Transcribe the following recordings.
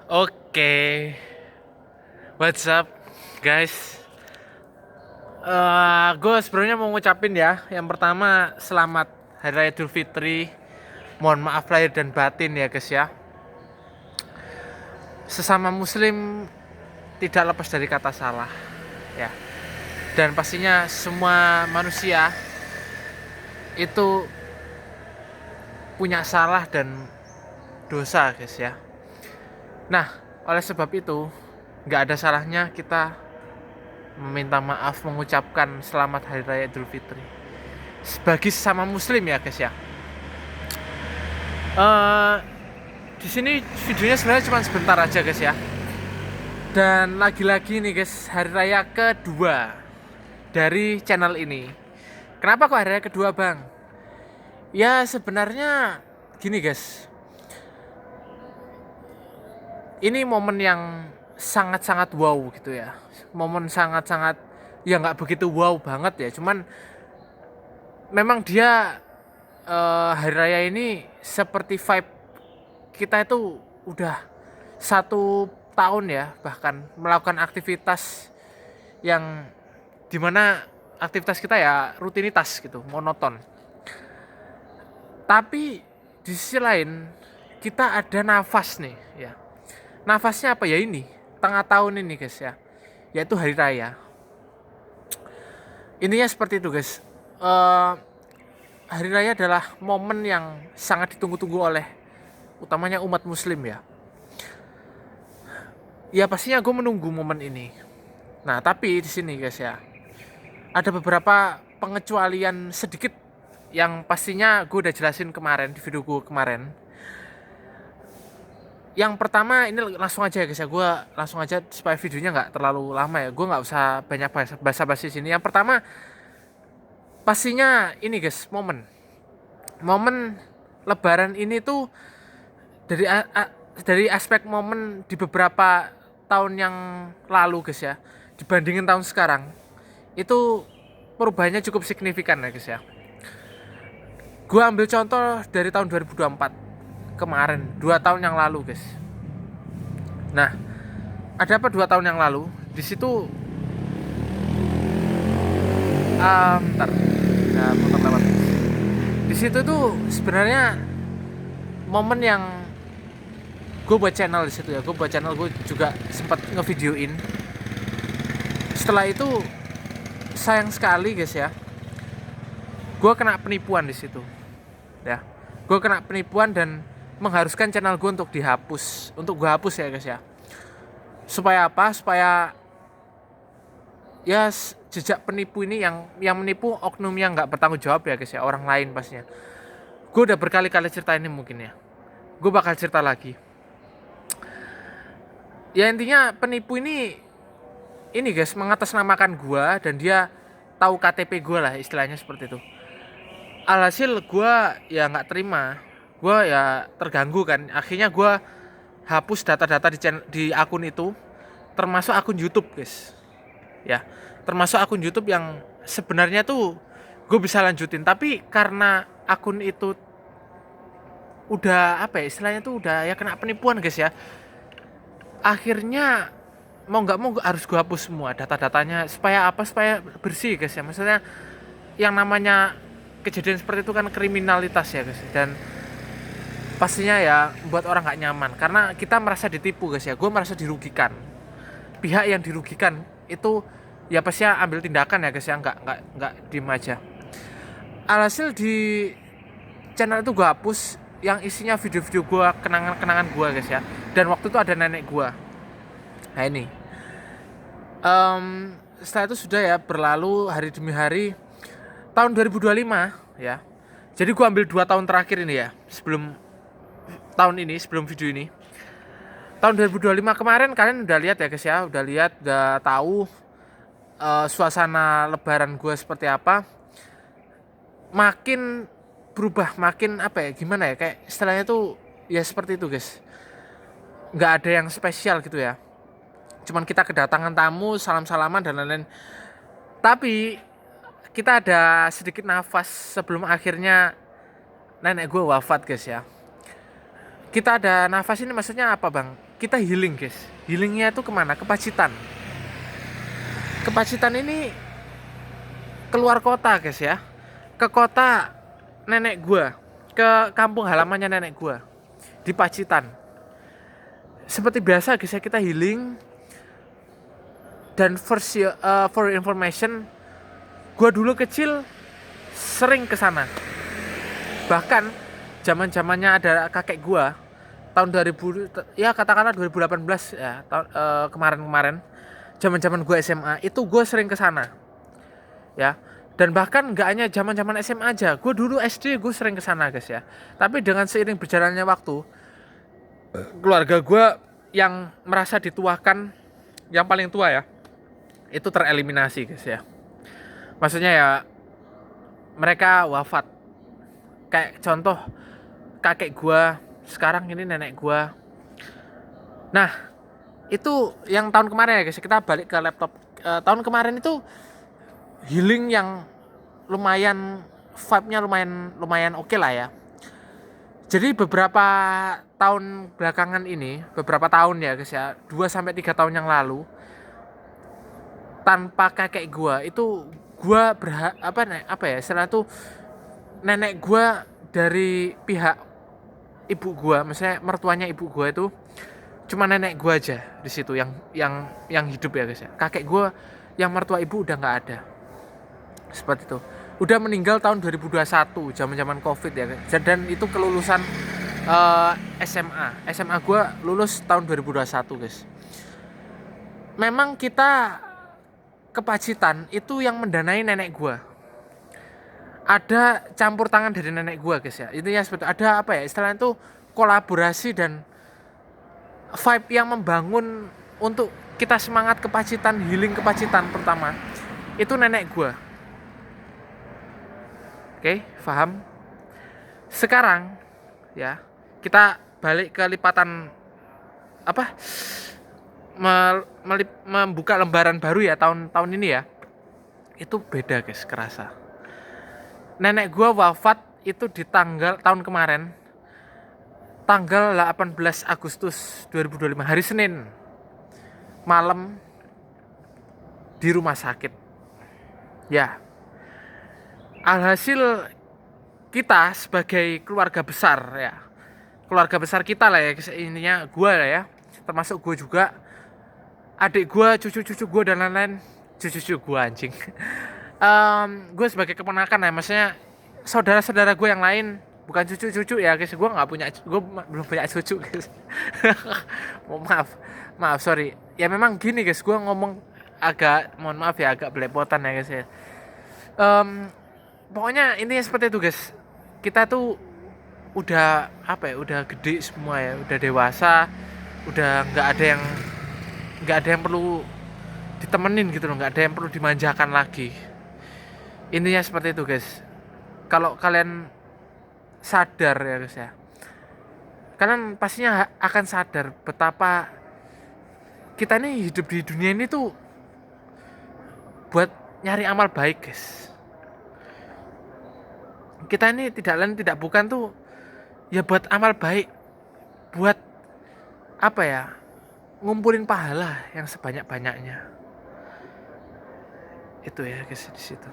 Oke, what's up guys? Gue sebenarnya mau ngucapin ya, yang pertama selamat Hari Raya Idul Fitri. Mohon maaf lahir dan batin ya guys ya. Sesama Muslim tidak lepas dari kata salah ya. Dan pastinya semua manusia itu punya salah dan dosa guys ya. Nah, oleh sebab itu nggak ada salahnya kita meminta maaf, mengucapkan selamat Hari Raya Idul Fitri sebagai sesama Muslim ya guys ya. Eh di sini videonya sebenarnya cuma sebentar aja guys ya. Dan lagi-lagi nih guys, hari raya kedua dari channel ini. Kenapa kok hari raya kedua bang? Ya sebenarnya gini guys, ini momen yang sangat-sangat wow gitu ya. Momen sangat-sangat ya nggak begitu wow banget ya, cuman memang dia hari raya ini seperti vibe kita itu udah 1 tahun ya, bahkan melakukan aktivitas yang dimana aktivitas kita ya rutinitas gitu, monoton. Tapi di sisi lain kita ada nafas nih ya. Nafasnya apa ya ini? Tengah tahun ini guys ya, yaitu hari raya. Intinya seperti itu guys. Eh, Hari raya adalah momen yang sangat ditunggu-tunggu oleh utamanya umat muslim ya. Ya pastinya gue menunggu momen ini. Nah tapi di sini guys ya, ada beberapa pengecualian sedikit yang pastinya gue udah jelasin kemarin di video gue kemarin. Yang pertama ini langsung aja ya guys ya, gue langsung aja supaya videonya nggak terlalu lama ya, gue nggak usah banyak basa-basi sini. Yang pertama pastinya ini guys, momen Lebaran ini tuh dari dari aspek momen di beberapa tahun yang lalu guys ya, dibandingin tahun sekarang itu perubahannya cukup signifikan ya guys ya. Gue ambil contoh dari tahun 2024 kemarin, 2 tahun yang lalu guys. Nah, ada apa 2 tahun yang lalu? Di situ, bentar, nah, putar lewat. Di situ tuh sebenarnya momen yang gue buat channel di situ ya. Gue buat channel, gue juga sempat ngevideoin. Setelah itu sayang sekali guys ya, gue kena penipuan di situ. Ya, gue kena penipuan dan mengharuskan channel gue untuk dihapus, untuk gue hapus ya guys ya. Supaya apa? Supaya ya jejak penipu ini yang menipu oknum yang nggak bertanggung jawab ya guys ya, orang lain pastinya. Gue udah berkali-kali cerita ini mungkin ya, gue bakal cerita lagi. Ya intinya penipu ini guys mengatasnamakan gue dan dia tahu KTP gue lah, istilahnya seperti itu. Alhasil gue ya nggak terima, gue ya terganggu kan. Akhirnya gue hapus data-data di akun itu, termasuk akun YouTube guys ya, termasuk akun YouTube yang sebenarnya tuh gue bisa lanjutin, tapi karena akun itu udah apa ya istilahnya tuh udah ya kena penipuan guys ya, akhirnya mau nggak mau harus gue hapus semua data-datanya. Supaya apa? Supaya bersih guys ya. Maksudnya yang namanya kejadian seperti itu kan kriminalitas ya guys, dan pastinya ya buat orang nggak nyaman karena kita merasa ditipu guys ya. Gue merasa dirugikan, pihak yang dirugikan itu ya pasti ambil tindakan ya guys ya, nggak diem aja. Alhasil di channel itu gue hapus yang isinya video-video gue, kenangan-kenangan gue guys ya. Dan waktu itu ada nenek gue. Nah ini setelah itu sudah ya berlalu hari demi hari, tahun 2025 ya. Jadi gue ambil 2 tahun terakhir ini ya, sebelum tahun ini, sebelum video ini. Tahun 2025 kemarin kalian udah lihat ya guys ya, udah lihat, udah tahu suasana lebaran gue seperti apa. Makin berubah, makin apa ya, gimana ya, kayak istilahnya tuh ya seperti itu guys. Nggak ada yang spesial gitu ya. Cuman kita kedatangan tamu, salam-salaman dan lain-lain. Tapi kita ada sedikit nafas sebelum akhirnya nenek gue wafat guys ya. Kita ada nafas ini maksudnya apa bang? kita healing guys. Healingnya tuh kemana? Ke Pacitan. Ke Pacitan ini keluar kota guys ya. Ke kota nenek gua, ke kampung halamannya nenek gua di Pacitan. Seperti biasa guys ya, kita healing. Dan for information, gua dulu kecil sering ke sana. Bahkan zaman-zamannya ada kakek gua tahun 2000 ya katakanlah 2018 ya, kemarin-kemarin zaman-zaman gua SMA itu gua sering ke sana. Ya. Dan bahkan nggak hanya zaman-zaman SMA aja, gue dulu SD gue sering kesana guys ya. Tapi dengan seiring berjalannya waktu, keluarga gue yang merasa dituakan, yang paling tua ya, itu tereliminasi guys ya. Maksudnya ya, mereka wafat. Kayak contoh kakek gue, sekarang ini nenek gue. Nah, itu yang tahun kemarin ya guys, kita balik ke laptop. Tahun kemarin itu healing yang lumayan, vibe-nya lumayan oke lah ya. Jadi beberapa tahun belakangan ini, beberapa tahun ya guys ya, 2-3 tahun yang lalu, tanpa kakek gua itu gua setelah itu nenek gua dari pihak ibu gua, maksudnya mertuanya ibu gua itu cuma nenek gua aja di situ yang hidup ya guys ya. Kakek gua yang mertua ibu udah nggak ada. Seperti itu. Udah meninggal tahun 2021, zaman-zaman Covid ya. Dan itu kelulusan SMA gue lulus tahun 2021 guys. Memang kita ke Pacitan itu yang mendanai nenek gue. Ada campur tangan dari nenek gue guys ya. Intinya seperti ada apa ya, istilahnya itu kolaborasi dan vibe yang membangun untuk kita semangat ke Pacitan, healing ke Pacitan pertama. Itu nenek gue. Oke, paham? Sekarang ya, kita balik ke lipatan apa? Membuka lembaran baru ya tahun ini ya. Itu beda guys, kerasa. Nenek gua wafat itu di tahun kemarin. Tanggal 18 Agustus 2025, hari Senin. Malam di rumah sakit. Ya. Alhasil kita sebagai keluarga besar ya, keluarga besar kita lah ya, intinya gue lah ya, termasuk gue juga, adik gue, cucu-cucu gue dan lain-lain, cucu-cucu gue anjing, gue sebagai keponakan ya, maksudnya saudara-saudara gue yang lain, bukan cucu-cucu ya guys, gue belum punya cucu guys. maaf sorry ya, memang gini guys, gue ngomong mohon maaf ya, agak belepotan ya guys ya. Pokoknya intinya seperti itu guys. Kita tuh udah udah gede semua ya, udah dewasa, udah nggak ada yang perlu ditemenin gitu loh, nggak ada yang perlu dimanjakan lagi. Intinya seperti itu guys. Kalau kalian sadar ya guys ya, kalian pastinya akan sadar betapa kita ini hidup di dunia ini tuh buat nyari amal baik guys. Kita ini tidak lain tidak bukan tuh ya buat amal baik, buat apa ya, ngumpulin pahala yang sebanyak-banyaknya. Itu ya guys di situ.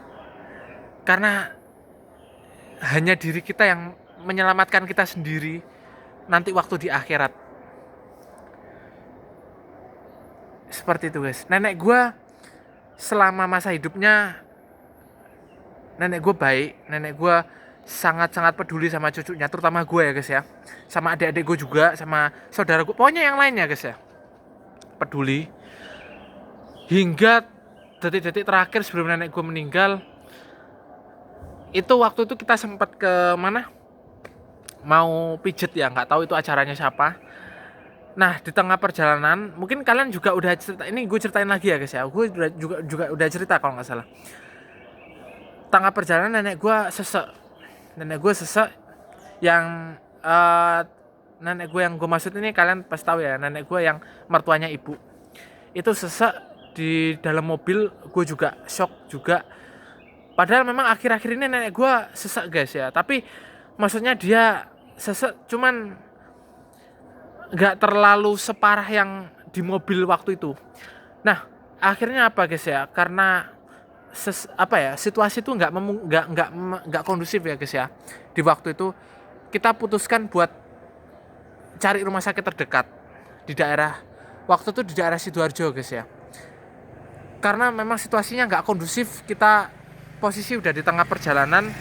Karena hanya diri kita yang menyelamatkan kita sendiri nanti waktu di akhirat. Seperti itu guys. Nenek gue selama masa hidupnya, nenek gue baik, nenek gue sangat-sangat peduli sama cucunya, terutama gue ya guys ya, sama adik-adik gue juga, sama saudara gue, pokoknya yang lainnya guys ya, peduli. Hingga detik-detik terakhir sebelum nenek gue meninggal, itu waktu itu kita sempat ke mana, mau pijet ya, nggak tahu itu acaranya siapa. Nah di tengah perjalanan, mungkin kalian juga udah cerita, ini gue ceritain lagi ya guys ya, gue juga udah cerita kalau nggak salah. Tengah perjalanan nenek gue sesek yang nenek gue yang gue maksud ini kalian pasti tahu ya, nenek gue yang mertuanya ibu itu sesek di dalam mobil. Gue juga shock juga, padahal memang akhir-akhir ini nenek gue sesek guys ya, tapi maksudnya dia sesek cuman nggak terlalu separah yang di mobil waktu itu. Nah, akhirnya apa guys ya? Karena situasi itu nggak kondusif ya guys ya. Di waktu itu kita putuskan buat cari rumah sakit terdekat di daerah, waktu itu di daerah Sidoarjo guys ya. Karena memang situasinya nggak kondusif, kita posisi udah di tengah perjalanan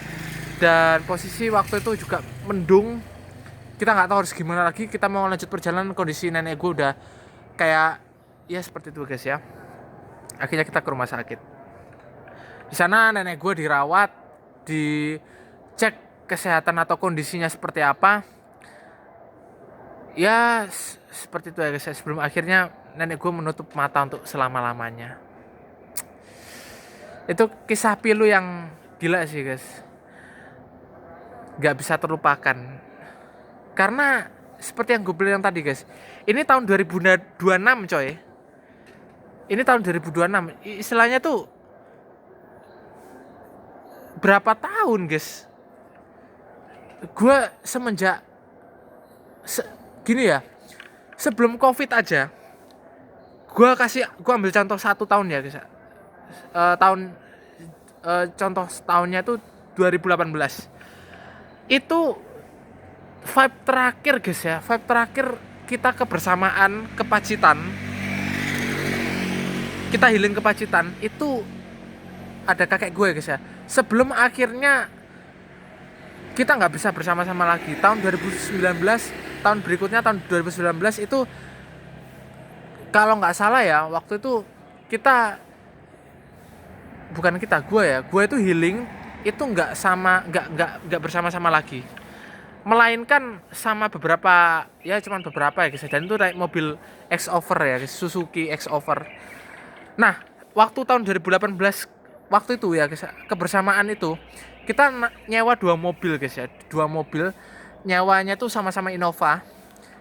dan posisi waktu itu juga mendung, kita nggak tahu harus gimana lagi. Kita mau lanjut perjalanan, kondisi nenek gue udah kayak ya seperti itu guys ya. Akhirnya kita ke rumah sakit. Di sana nenek gue dirawat, dicek kesehatan atau kondisinya seperti apa. Ya seperti itu ya guys. Sebelum akhirnya nenek gue menutup mata untuk selama-lamanya. Itu kisah pilu yang gila sih guys, gak bisa terlupakan. Karena seperti yang gue bilang tadi guys, ini tahun 2026 coy. Ini tahun 2026. Istilahnya tuh berapa tahun guys. Gue semenjak gini ya, sebelum covid aja, gue ambil contoh 1 tahun ya guys. Contoh tahunnya itu 2018. Itu vibe terakhir guys ya, vibe terakhir kita kebersamaan ke Pacitan, kita healing ke Pacitan, itu ada kakek gue guys ya. Sebelum akhirnya kita nggak bisa bersama-sama lagi tahun 2019, tahun berikutnya tahun 2019 itu kalau nggak salah ya, waktu itu gue itu healing itu nggak bersama-sama lagi, melainkan sama beberapa, ya cuman beberapa ya guys. Dan itu naik mobil X-Over ya guys, Suzuki X-Over. Nah, waktu tahun 2018 waktu itu ya guys, kebersamaan itu kita nyewa 2 mobil guys ya, 2 mobil nyewanya tuh sama-sama Innova,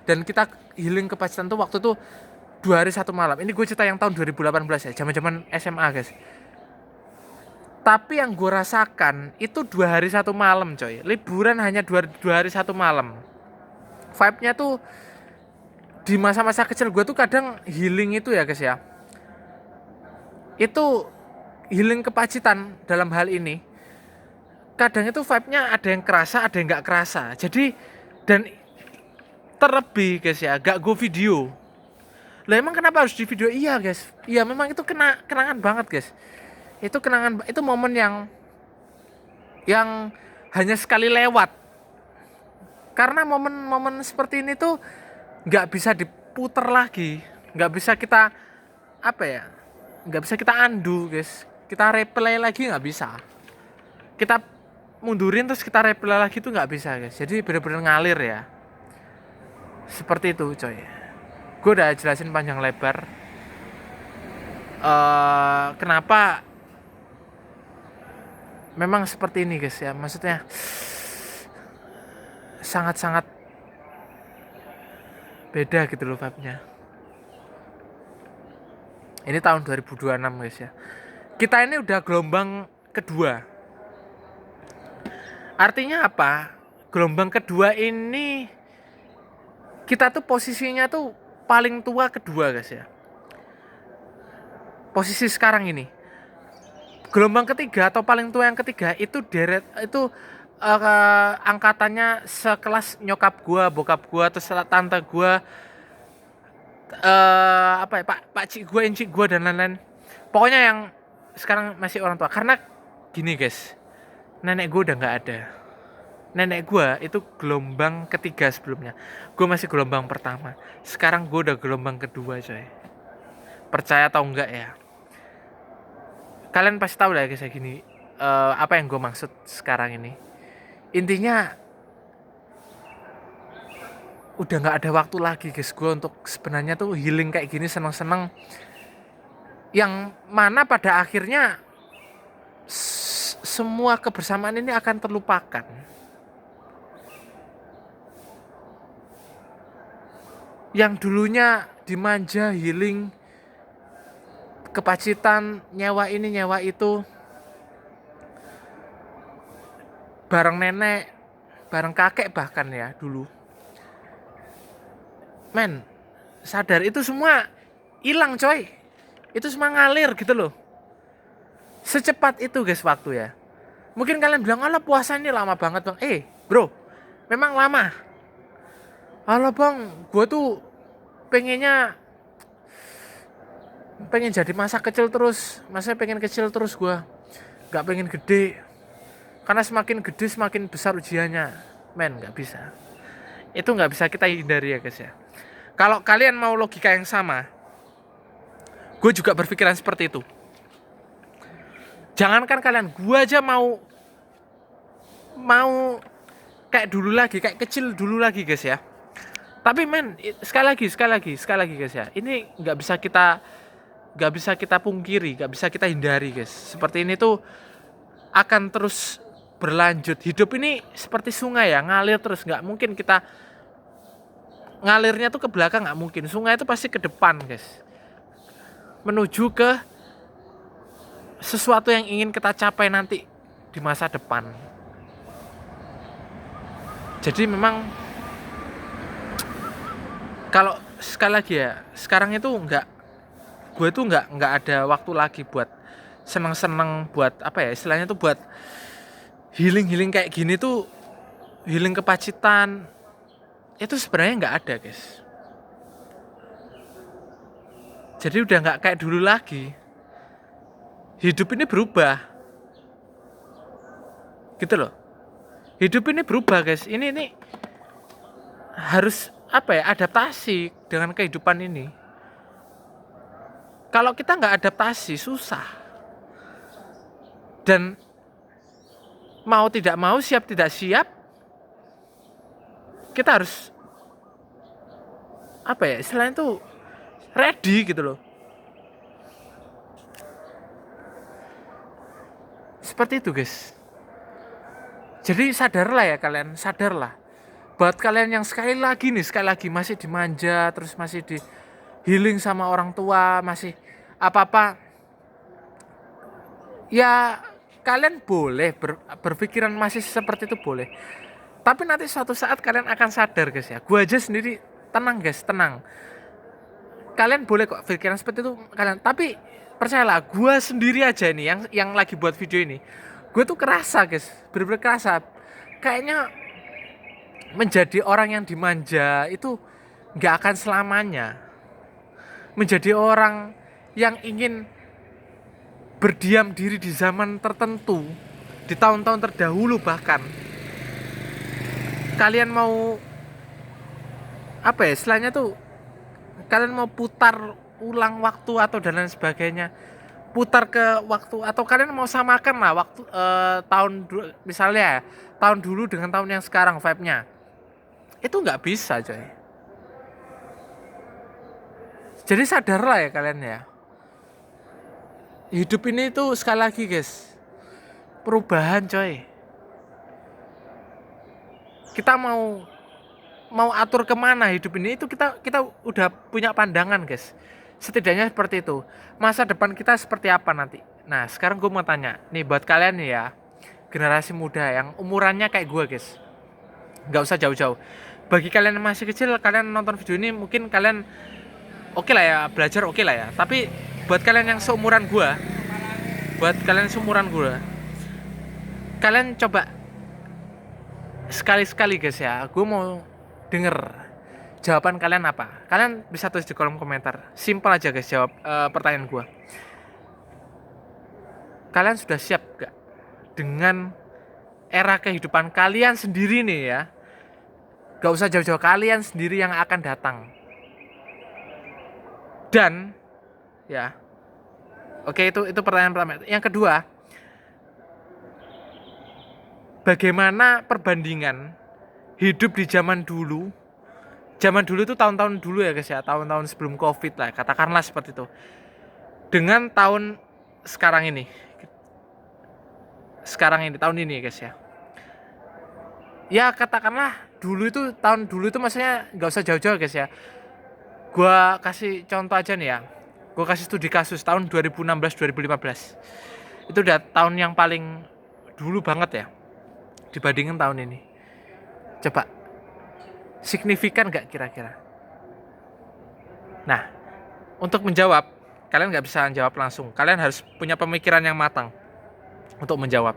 dan kita healing ke Pacitan tuh waktu itu 2 hari 1 malam. Ini gue cerita yang tahun 2018 ya, zaman-zaman SMA guys. Tapi yang gue rasakan itu 2 hari 1 malam coy. Liburan hanya 2 hari 1 malam. Vibe-nya tuh di masa-masa kecil gue tuh kadang healing itu ya guys ya. Itu healing ke Pacitan dalam hal ini. Kadang itu vibe-nya ada yang kerasa, ada yang gak kerasa. Jadi, dan terlebih guys ya, gak gue video. Lah emang kenapa harus di video? Iya guys. Iya memang itu kenangan banget guys. Itu kenangan, itu momen yang hanya sekali lewat. Karena momen-momen seperti ini tuh nggak bisa diputar lagi, nggak bisa kita nggak bisa kita undo guys, kita replay lagi nggak bisa, kita mundurin terus kita replay lagi tuh nggak bisa guys. Jadi bener-bener ngalir ya, seperti itu coy. Gue udah jelasin panjang lebar kenapa memang seperti ini guys ya, maksudnya sangat-sangat beda gitu loh vibe-nya. Ini tahun 2026 guys ya, kita ini udah gelombang kedua. Artinya apa? Gelombang kedua ini kita tuh posisinya tuh paling tua kedua guys ya, posisi sekarang ini. Gelombang ketiga atau paling tua yang ketiga itu angkatannya sekelas nyokap gua, bokap gua, terus tante gua, pak cik gua, encik gua dan lain-lain. Pokoknya yang sekarang masih orang tua. Karena gini guys, nenek gua udah nggak ada. Nenek gua itu gelombang ketiga sebelumnya. Gua masih gelombang pertama. Sekarang gua udah gelombang kedua coy. Percaya atau enggak ya? Kalian pasti tahu lah guys ya gini, apa yang gue maksud sekarang ini. Intinya udah nggak ada waktu lagi guys gue untuk sebenarnya tuh healing kayak gini, seneng-seneng, yang mana pada akhirnya semua kebersamaan ini akan terlupakan. Yang dulunya dimanja healing ke Pacitan, nyewa ini nyewa itu, bareng nenek, bareng kakek bahkan ya dulu. men, sadar itu semua hilang coy, itu semua ngalir gitu loh, secepat itu guys waktu ya. Mungkin kalian bilang, alah puasa ini lama banget bang. Bro, memang lama. Alah bang, gue tuh pengennya pengen jadi masa kecil terus, masa pengen kecil terus, gue nggak pengen gede, karena semakin gede semakin besar ujiannya. Men, nggak bisa, itu nggak bisa kita hindari ya guys ya. Kalau kalian mau logika yang sama, gue juga berpikiran seperti itu. Jangankan kalian, gue aja mau kayak dulu lagi, kayak kecil dulu lagi guys ya. Tapi men, sekali lagi guys ya, ini nggak bisa kita pungkiri, nggak bisa kita hindari guys. Seperti ini tuh akan terus berlanjut. Hidup ini seperti sungai ya, ngalir terus. Nggak mungkin kita ngalirnya tuh ke belakang, nggak mungkin. Sungai itu pasti ke depan guys, menuju ke sesuatu yang ingin kita capai nanti di masa depan. Jadi memang kalau sekali lagi ya, sekarang itu gue tuh nggak ada waktu lagi buat seneng-seneng, buat apa ya istilahnya tuh, buat healing kayak gini tuh, healing kepacitan itu sebenarnya nggak ada guys. Jadi udah nggak kayak dulu lagi. Hidup ini berubah gitu loh. Hidup ini berubah guys. Ini harus apa ya, adaptasi dengan kehidupan ini. Kalau kita nggak adaptasi susah. Dan mau tidak mau, siap tidak siap, kita harus apa ya istilahnya tuh, ready gitu loh. Seperti itu guys. Jadi sadarlah ya kalian, sadarlah. Buat kalian yang sekali lagi masih dimanja, terus masih di healing sama orang tua, masih apa-apa, ya kalian boleh berpikiran masih seperti itu boleh. Tapi nanti suatu saat kalian akan sadar guys ya. Gue aja sendiri tenang guys, tenang. Kalian boleh kok pikiran seperti itu kalian. Tapi percayalah, gue sendiri aja nih yang lagi buat video ini, gue tuh kerasa guys, bener-bener kerasa. Kayaknya menjadi orang yang dimanja itu nggak akan selamanya. Menjadi orang yang ingin berdiam diri di zaman tertentu, di tahun-tahun terdahulu bahkan, kalian mau apa ya istilahnya tuh, kalian mau putar ulang waktu atau dan lain sebagainya, putar ke waktu, atau kalian mau samakan lah waktu misalnya tahun dulu dengan tahun yang sekarang vibe-nya, itu nggak bisa coy. Jadi sadarlah ya kalian ya, hidup ini tuh sekali lagi guys, perubahan coy. Kita mau atur kemana hidup ini, itu kita udah punya pandangan guys, setidaknya seperti itu. Masa depan kita seperti apa nanti. Nah sekarang gue mau tanya nih buat kalian nih ya, generasi muda yang umurannya kayak gue guys, nggak usah jauh-jauh. Bagi kalian yang masih kecil, kalian nonton video ini mungkin kalian oke lah ya, belajar oke lah ya. Tapi buat kalian yang seumuran gue, kalian coba sekali-sekali guys ya, gue mau denger jawaban kalian apa. Kalian bisa tulis di kolom komentar. Simpel aja guys jawab pertanyaan gue. Kalian sudah siap gak dengan era kehidupan kalian sendiri nih ya? Gak usah jauh-jauh, kalian sendiri yang akan datang. Dan ya, oke, itu pertanyaan pertama. Yang kedua, bagaimana perbandingan hidup di zaman dulu itu tahun-tahun dulu ya guys ya, tahun-tahun sebelum COVID lah, katakanlah seperti itu, dengan tahun sekarang ini tahun ini guys ya. Ya katakanlah tahun dulu itu maksudnya nggak usah jauh-jauh guys ya. Gua kasih contoh aja nih ya. Gua kasih studi kasus tahun 2016-2015. Itu udah tahun yang paling dulu banget ya dibandingin tahun ini. Coba signifikan nggak kira-kira? Nah, untuk menjawab, kalian nggak bisa jawab langsung. Kalian harus punya pemikiran yang matang untuk menjawab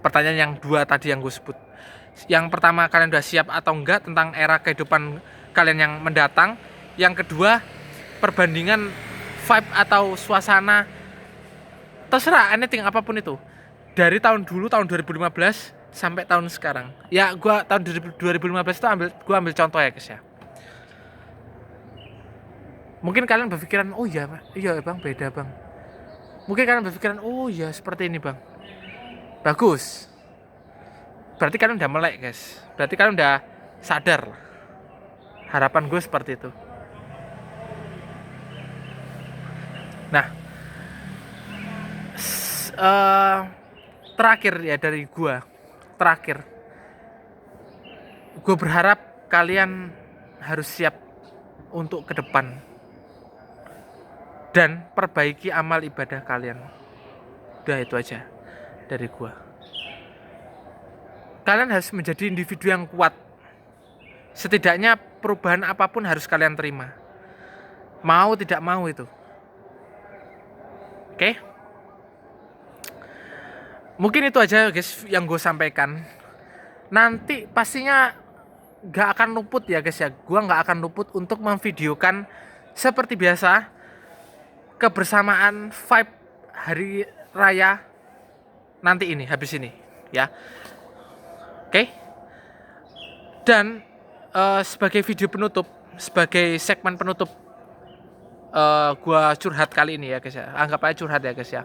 pertanyaan yang dua tadi yang gue sebut. Yang pertama, kalian udah siap atau enggak tentang era kehidupan kalian yang mendatang. Yang kedua, perbandingan vibe atau suasana, terserah anything apapun itu, dari tahun dulu, tahun 2015 sampai tahun sekarang. Ya, gua tahun 2015 itu gua ambil contoh ya guys ya. Mungkin kalian berpikiran, oh iya bang, beda bang. Mungkin kalian berpikiran, oh iya seperti ini bang, bagus. Berarti kalian udah melek guys. Berarti kalian udah sadar. Harapan gue seperti itu. Nah, terakhir ya dari gue, gue berharap kalian harus siap untuk ke depan dan perbaiki amal ibadah kalian. Udah itu aja dari gue. Kalian harus menjadi individu yang kuat. Setidaknya perubahan apapun harus kalian terima. Mau tidak mau itu. Oke? Mungkin itu aja guys yang gue sampaikan. Nanti pastinya gak akan luput ya guys ya. Gue gak akan luput untuk memvideokan seperti biasa kebersamaan vibe hari raya nanti ini, habis ini ya. Oke? Dan sebagai video penutup, sebagai segmen penutup gue curhat kali ini ya guys ya. Anggap aja curhat ya guys ya.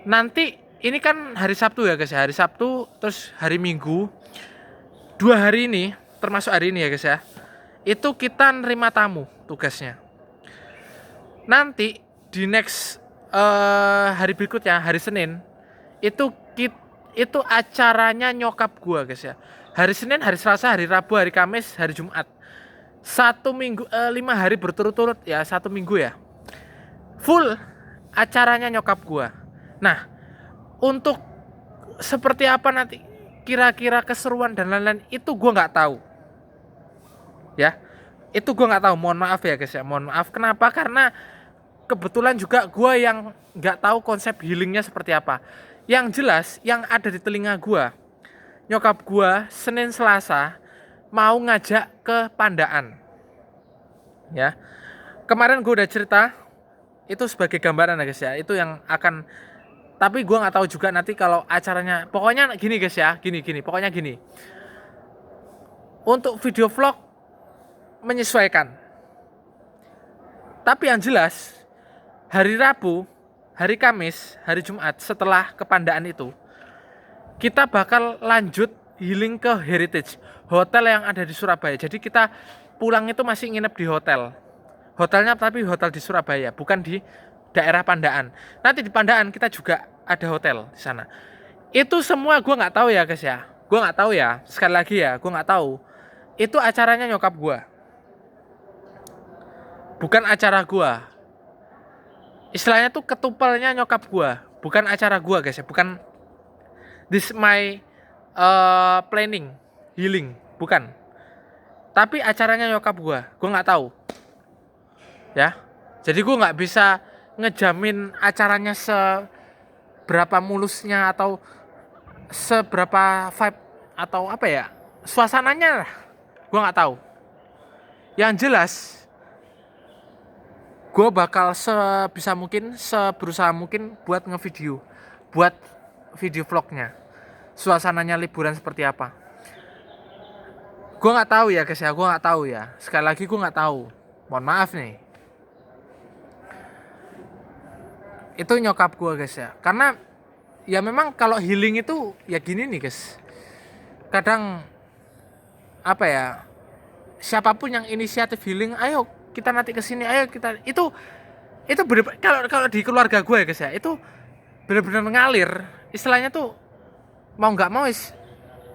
Nanti ini kan hari Sabtu ya guys ya. Hari Sabtu terus hari Minggu. 2 hari ini, termasuk hari ini ya guys ya. Itu kita nerima tamu tugasnya. Nanti di next hari berikutnya, hari Senin, itu acaranya nyokap gua guys ya. Hari Senin, hari Selasa, hari Rabu, hari Kamis, hari Jumat. 1 minggu, 5 hari berturut-turut ya, 1 minggu ya. Full acaranya nyokap gua. Nah, untuk seperti apa nanti kira-kira keseruan dan lain-lain itu gua nggak tahu. Ya, itu gue nggak tahu. Mohon maaf ya guys ya. Mohon maaf. Kenapa? Karena kebetulan juga gue yang nggak tahu konsep healingnya seperti apa. Yang jelas, yang ada di telinga gue, nyokap gue Senin Selasa mau ngajak ke Pandaan. Ya, kemarin gue udah cerita. Itu sebagai gambaran ya guys ya. Itu yang akan. Tapi gue nggak tahu juga nanti kalau acaranya. Pokoknya gini guys ya. Gini. Pokoknya gini. Untuk video vlog menyesuaikan. Tapi yang jelas hari Rabu, hari Kamis, hari Jumat setelah kepandaan itu kita bakal lanjut healing ke Heritage, hotel yang ada di Surabaya. Jadi kita pulang itu masih nginep di hotel. Hotelnya tapi hotel di Surabaya, bukan di daerah Pandaan. Nanti di Pandaan kita juga ada hotel di sana. Itu semua gue nggak tahu ya guys ya. Gue nggak tahu ya. Sekali lagi ya, gue nggak tahu. Itu acaranya nyokap gue. Bukan acara gua. Istilahnya tuh ketupelnya nyokap gua, bukan acara gua guys ya, bukan this my planning healing, bukan. Tapi acaranya nyokap gua nggak tahu. Ya. Jadi gua nggak bisa ngejamin acaranya seberapa mulusnya atau seberapa vibe atau apa ya, suasananya lah. Gua nggak tahu. Yang jelas gue bakal sebisa mungkin, seberusaha mungkin buat ngevideo, buat video vlognya, suasananya liburan seperti apa. Gue nggak tahu ya guys ya, gue nggak tahu ya. Sekali lagi gue nggak tahu, mohon maaf nih. Itu nyokap gue guys ya, karena ya memang kalau healing itu ya gini nih guys. Kadang apa ya, siapapun yang inisiatif healing, ayo kita nanti kesini, ayo kita itu bener, kalau di keluarga gue ya guys ya, itu benar-benar mengalir. Istilahnya tuh mau nggak mau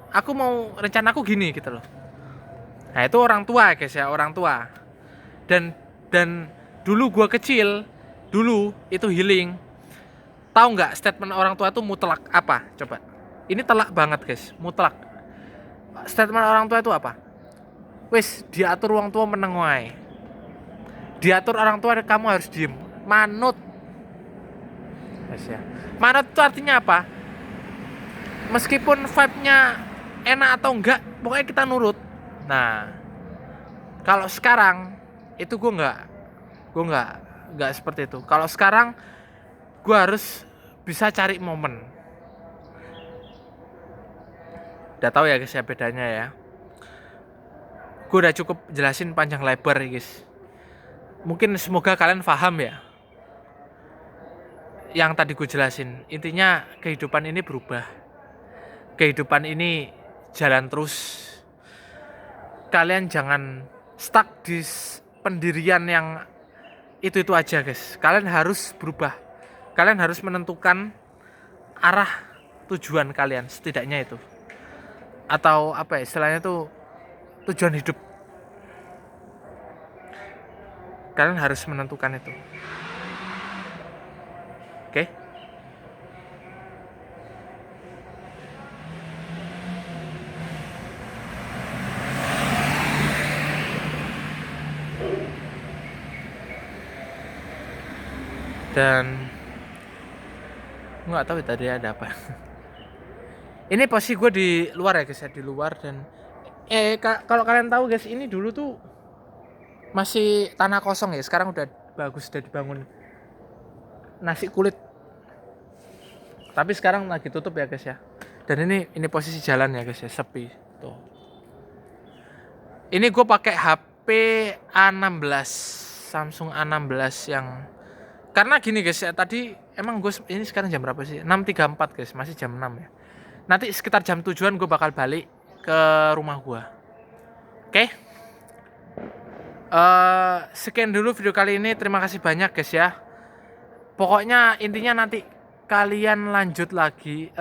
aku mau, rencanaku gini gitu loh. Nah itu orang tua guys ya, orang tua. Dan dulu gue kecil, dulu itu healing. Tahu nggak statement orang tua tuh mutlak apa? Coba. Ini telak banget guys, mutlak. Statement orang tua itu apa? Wis diatur wong tua meneng wae. diatur orang tua, kamu harus diem, manut. Yes, ya. Manut itu artinya apa? Meskipun vibe-nya enak atau enggak, pokoknya kita nurut. Nah, kalau sekarang itu gue nggak seperti itu. Kalau sekarang gue harus bisa cari momen. Udah tahu ya guys ya bedanya ya. Gue udah cukup jelasin panjang lebar ya guys. Mungkin semoga kalian paham ya. Yang tadi gue jelasin, intinya kehidupan ini berubah. Kehidupan ini jalan terus. Kalian jangan stuck di pendirian yang itu aja guys. Kalian harus berubah. Kalian harus menentukan arah tujuan kalian, setidaknya itu. Atau apa ya istilahnya itu, tujuan hidup. Kalian harus menentukan itu. Oke? Dan nggak tahu tadi ada apa. Ini posisi gue di luar ya guys ya, di luar. Dan kalau kalian tahu guys, ini dulu tuh masih tanah kosong ya, sekarang udah bagus, udah dibangun nasi kulit, tapi sekarang lagi tutup ya guys ya. Dan ini posisi jalan ya guys ya, sepi tuh. Ini gue pakai HP A16, Samsung A16 yang, karena gini guys ya, tadi emang gue ini sekarang jam berapa sih, 6.34 guys, masih jam 6 ya. Nanti sekitar jam 7-an gue bakal balik ke rumah gue. Oke? Sekian dulu video kali ini. Terima kasih banyak guys ya. Pokoknya intinya nanti kalian lanjut lagi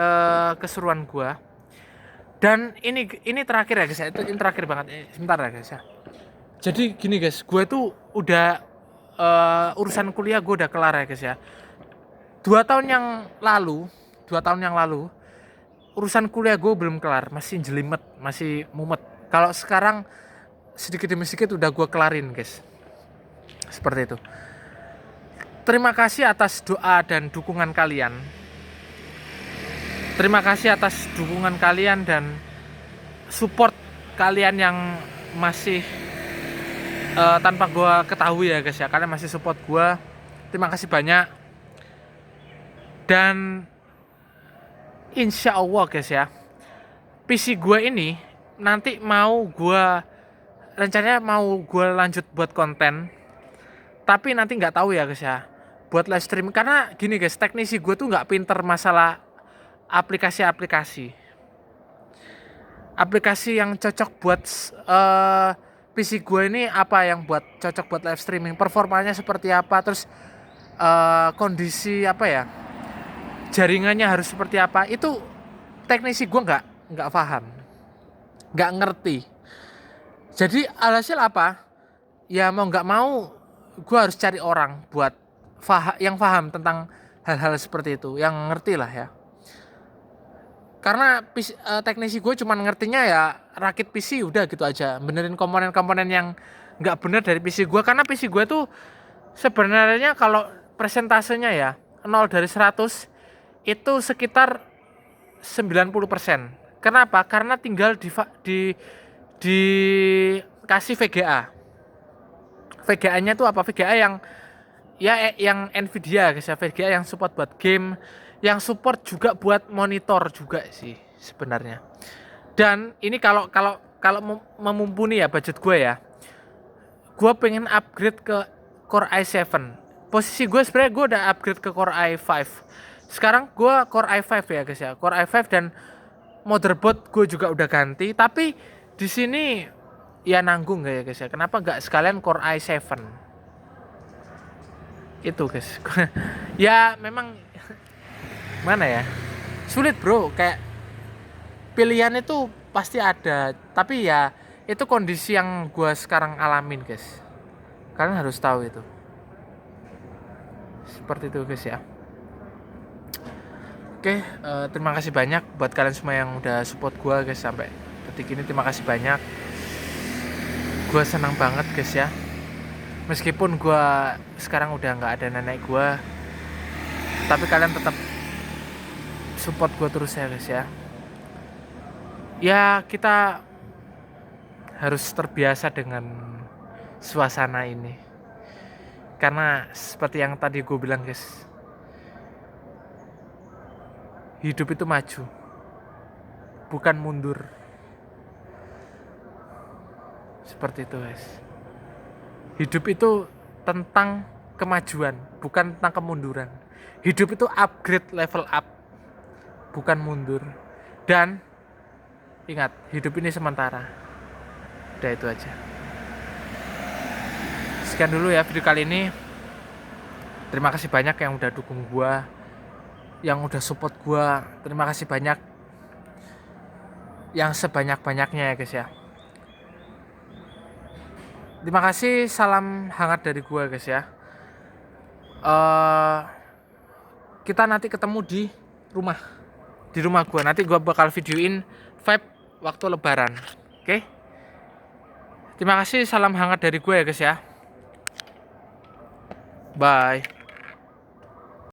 keseruan gue. Dan ini terakhir ya guys ya. Ini terakhir banget. Sebentar ya guys ya. Jadi gini guys, gue tuh udah urusan kuliah gue udah kelar ya guys ya. 2 tahun yang lalu urusan kuliah gue belum kelar, masih jelimet, masih mumet. Kalau sekarang sedikit demi sedikit udah gue kelarin guys. Seperti itu. Terima kasih atas doa dan dukungan kalian. Terima kasih atas dukungan kalian dan support kalian yang masih tanpa gue ketahui ya guys ya. Kalian masih support gue. Terima kasih banyak. Dan insya Allah guys ya, PC gue ini nanti rencananya mau gue lanjut buat konten, tapi nanti nggak tahu ya guys ya, buat live stream. Karena gini guys, teknisi gue tuh nggak pinter masalah aplikasi yang cocok buat PC gue ini, apa yang cocok buat live streaming, performanya seperti apa, terus kondisi apa ya, jaringannya harus seperti apa, itu teknisi gue nggak paham, nggak ngerti. Jadi alhasil apa ya, mau nggak mau gue harus cari orang buat yang paham tentang hal-hal seperti itu, yang ngerti lah ya. Karena teknisi gue cuma ngertinya ya rakit PC udah gitu aja, benerin komponen-komponen yang nggak bener dari PC gue. Karena PC gue tuh sebenarnya kalau presentasenya ya 0 dari 100 itu sekitar 90%. Kenapa? Karena tinggal dikasih VGA. VGA-nya tuh apa? VGA yang Nvidia guys ya, VGA yang support buat game, yang support juga buat monitor juga sih sebenarnya. Dan ini kalau memumpuni ya budget gue ya, gue pengen upgrade ke Core i7. Posisi gue sebenarnya gue udah upgrade ke Core i5. Sekarang gue Core i5 ya guys ya, Core i5, dan motherboard gue juga udah ganti. Tapi di sini ya nanggung gak ya guys ya, kenapa gak sekalian Core i7 itu guys. Ya memang mana ya, sulit bro, kayak pilihan itu pasti ada, tapi ya itu kondisi yang gue sekarang alamin guys, kalian harus tahu itu. Seperti itu guys ya. Oke, terima kasih banyak buat kalian semua yang udah support gue guys sampai detik ini. Terima kasih banyak, gue senang banget guys ya. Meskipun gue sekarang udah nggak ada nenek gue, tapi kalian tetap support gue terus ya guys ya. Ya kita harus terbiasa dengan suasana ini, karena seperti yang tadi gue bilang guys, hidup itu maju bukan mundur. Seperti itu guys. Hidup itu tentang kemajuan, bukan tentang kemunduran. Hidup itu upgrade, level up, bukan mundur. Dan ingat, hidup ini sementara. Udah itu aja. Sekian dulu ya video kali ini. Terima kasih banyak yang udah dukung gua, yang udah support gua. Terima kasih banyak, yang sebanyak-banyaknya ya guys ya. Terima kasih, salam hangat dari gua guys ya. Kita nanti ketemu di rumah gua. Nanti gua bakal videoin vibe waktu lebaran. Oke? Terima kasih, salam hangat dari gue ya guys ya. Bye.